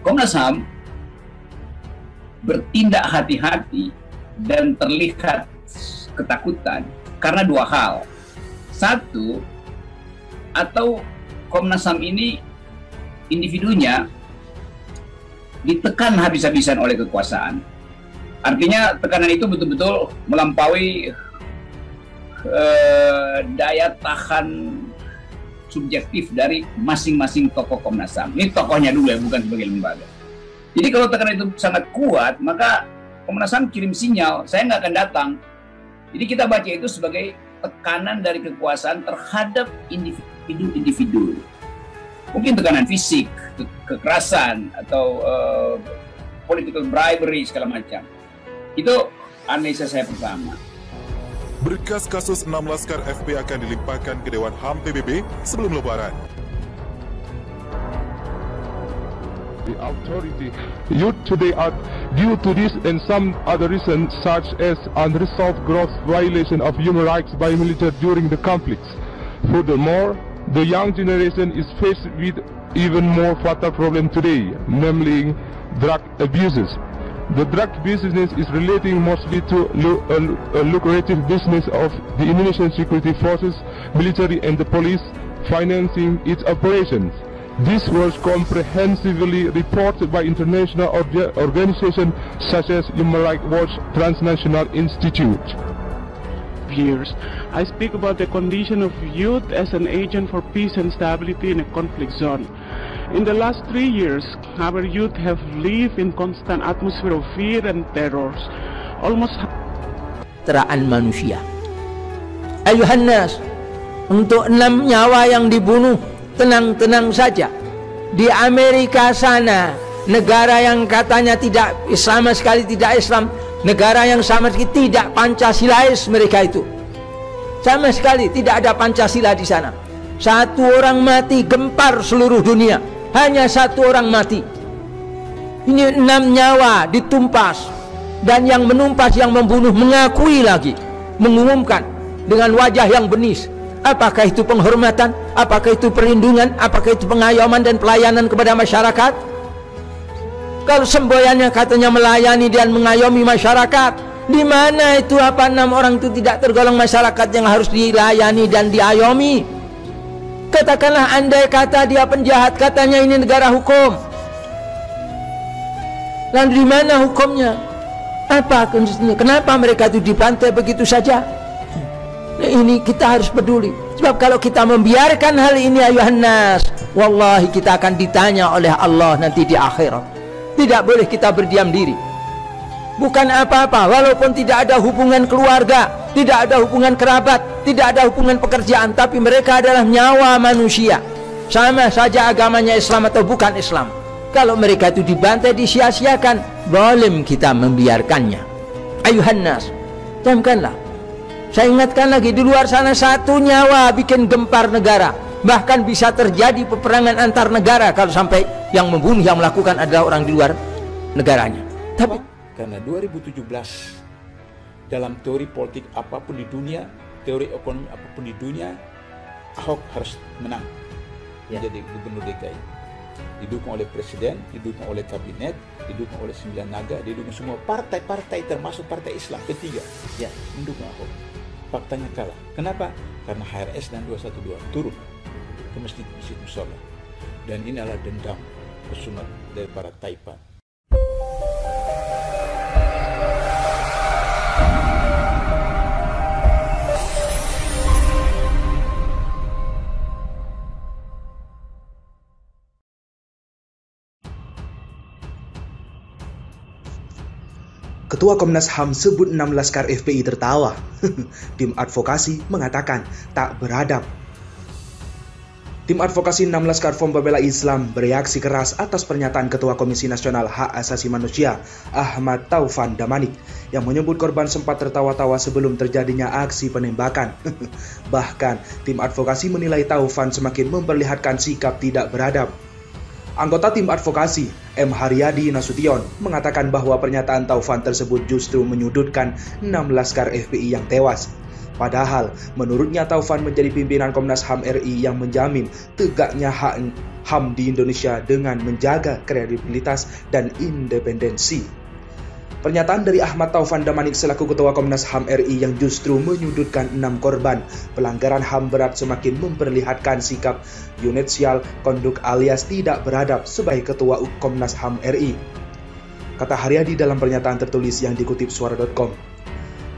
Komnas HAM bertindak hati-hati dan terlihat ketakutan karena dua hal. Satu, atau Komnas HAM ini individunya ditekan habis-habisan oleh kekuasaan. Artinya tekanan itu betul-betul melampaui daya tahan subjektif dari masing-masing tokoh Komnas HAM. Ini tokohnya dulu ya, bukan sebagai lembaga. Jadi kalau tekanan itu sangat kuat, maka Komnas HAM kirim sinyal, saya nggak akan datang. Jadi kita baca itu sebagai tekanan dari kekuasaan terhadap individu-individu. Mungkin tekanan fisik, kekerasan, atau political bribery, segala macam. Itu analisa saya pertama. Berkas kasus 6 laskar FPI akan dilimpahkan ke Dewan HAM PBB sebelum Lebaran. The authority youth today are due to this and some other reasons such as unresolved gross violation of human rights by military during the conflicts. Furthermore, the young generation is faced with even more fatal problem today, namely drug abuses. The drug business is relating mostly to a lucrative business of the Indonesian security forces, military and the police financing its operations. This was comprehensively reported by international organizations such as Human Rights Watch Transnational Institute. Years, I speak about the condition of youth as an agent for peace and stability in a conflict zone. In the last 3 years, our youth have lived in constant atmosphere of fear and terror. Almost teraan manusia. Ayuhan nas, untuk 6 nyawa yang dibunuh, tenang-tenang saja. Di Amerika sana, negara yang katanya tidak sama sekali tidak Islam, negara yang sama sekali tidak Pancasilais, mereka itu sama sekali tidak ada Pancasila di sana. 1 orang mati gempar seluruh dunia, hanya 1 orang mati. Ini 6 nyawa ditumpas, dan yang menumpas, yang membunuh mengakui lagi, mengumumkan dengan wajah yang benis. Apakah itu penghormatan? Apakah itu perlindungan? Apakah itu pengayoman dan pelayanan kepada masyarakat? Kalau semboyannya katanya melayani dan mengayomi masyarakat, di mana itu apa 6 orang itu tidak tergolong masyarakat yang harus dilayani dan diayomi? Katakanlah andai kata dia penjahat, katanya ini negara hukum. Lalu di mana hukumnya? Apa kondisinya? Kenapa mereka itu dibantai begitu saja? Nah, ini kita harus peduli. Sebab kalau kita membiarkan hal ini, ayuhan nas, wallahi kita akan ditanya oleh Allah nanti di akhirat. Tidak boleh kita berdiam diri. Bukan apa-apa, walaupun tidak ada hubungan keluarga, tidak ada hubungan kerabat, tidak ada hubungan pekerjaan, tapi mereka adalah nyawa manusia. Sama saja agamanya Islam atau bukan Islam. Kalau mereka itu dibantai, disia-siakan, boleh kita membiarkannya. Ayuhan nas, camkanlah. Saya ingatkan lagi, di luar sana 1 nyawa bikin gempar negara. Bahkan bisa terjadi peperangan antar negara kalau sampai yang membunuh, yang melakukan adalah orang di luar negaranya. Tapi karena 2017 dalam teori politik apapun di dunia, teori ekonomi apapun di dunia, Ahok harus menang menjadi gubernur DKI. Didukung oleh presiden, didukung oleh kabinet, didukung oleh 9 naga, didukung semua partai-partai termasuk partai Islam ketiga mendukung Ahok. Faktanya kalah. Kenapa? Karena HRS dan 212 turun ke masjid musola. Dan ini adalah dendam personal dari para Taipan. Ketua Komnas HAM sebut 6 laskar FPI tertawa. Tim advokasi mengatakan tak beradab. Tim advokasi 6 laskar Front Pembela Islam bereaksi keras atas pernyataan Ketua Komisi Nasional Hak Asasi Manusia Ahmad Taufan Damanik yang menyebut korban sempat tertawa-tawa sebelum terjadinya aksi penembakan. Bahkan tim advokasi menilai Taufan semakin memperlihatkan sikap tidak beradab. Anggota tim advokasi M. Haryadi Nasution mengatakan bahwa pernyataan Taufan tersebut justru menyudutkan 6 laskar FPI yang tewas. Padahal menurutnya Taufan menjadi pimpinan Komnas HAM RI yang menjamin tegaknya hak HAM di Indonesia dengan menjaga kredibilitas dan independensi. Pernyataan dari Ahmad Taufan Damanik selaku Ketua Komnas HAM RI yang justru menyudutkan 6 korban pelanggaran HAM berat semakin memperlihatkan sikap yunetial konduk alias tidak beradab sebagai Ketua Komnas HAM RI. Kata Haryadi dalam pernyataan tertulis yang dikutip suara.com.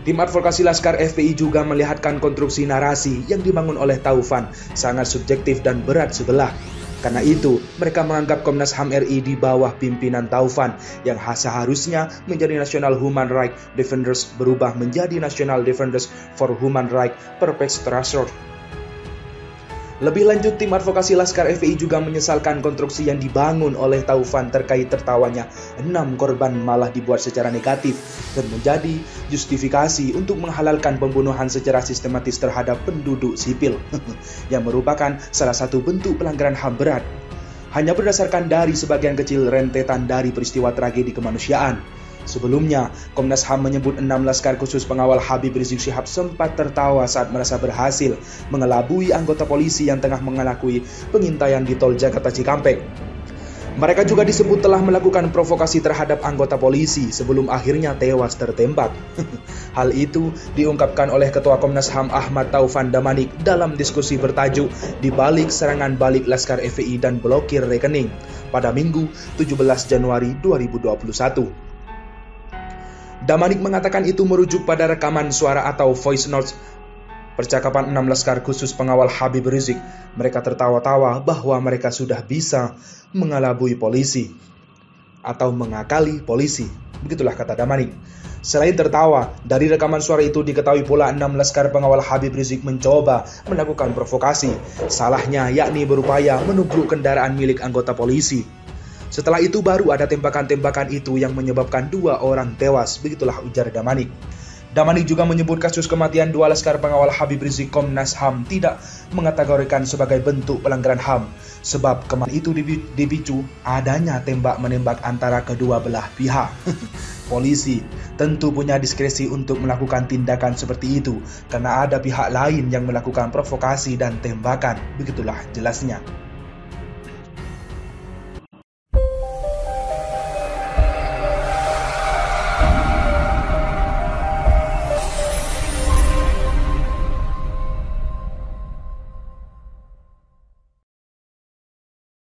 Tim advokasi Laskar FPI juga melihatkan konstruksi narasi yang dibangun oleh Taufan sangat subjektif dan berat sebelah. Karena itu, mereka menganggap Komnas HAM RI di bawah pimpinan Taufan yang seharusnya menjadi National Human Rights Defenders berubah menjadi National Defenders for Human Rights Perpetrators. Lebih lanjut, tim advokasi Laskar FPI juga menyesalkan konstruksi yang dibangun oleh Taufan terkait tertawanya 6 korban malah dibuat secara negatif dan menjadi justifikasi untuk menghalalkan pembunuhan secara sistematis terhadap penduduk sipil yang merupakan salah satu bentuk pelanggaran HAM berat. Hanya berdasarkan dari sebagian kecil rentetan dari peristiwa tragedi kemanusiaan. Sebelumnya, Komnas HAM menyebut 6 laskar khusus pengawal Habib Rizik Syihab sempat tertawa saat merasa berhasil mengelabui anggota polisi yang tengah mengelakui pengintaian di tol Jakarta Cikampek. Mereka juga disebut telah melakukan provokasi terhadap anggota polisi sebelum akhirnya tewas tertembak. Hal itu diungkapkan oleh Ketua Komnas HAM Ahmad Taufan Damanik dalam diskusi bertajuk "Di balik serangan balik Laskar FPI dan blokir rekening" pada Minggu 17 Januari 2021. Damanik mengatakan itu merujuk pada rekaman suara atau voice notes percakapan 6 laskar khusus pengawal Habib Rizik. Mereka tertawa-tawa bahwa mereka sudah bisa mengelabui polisi atau mengakali polisi. Begitulah kata Damanik. Selain tertawa, dari rekaman suara itu diketahui pula 6 laskar pengawal Habib Rizik mencoba melakukan provokasi. Salahnya yakni berupaya menubruk kendaraan milik anggota polisi. Setelah itu baru ada tembakan-tembakan itu yang menyebabkan 2 orang tewas, begitulah ujar Damanik. Damanik juga menyebut kasus kematian 2 laskar pengawal Habib Rizik Komnas HAM tidak mengategorikan sebagai bentuk pelanggaran HAM, sebab kematian itu dipicu adanya tembak-menembak antara kedua belah pihak. Polisi tentu punya diskresi untuk melakukan tindakan seperti itu, karena ada pihak lain yang melakukan provokasi dan tembakan, begitulah jelasnya.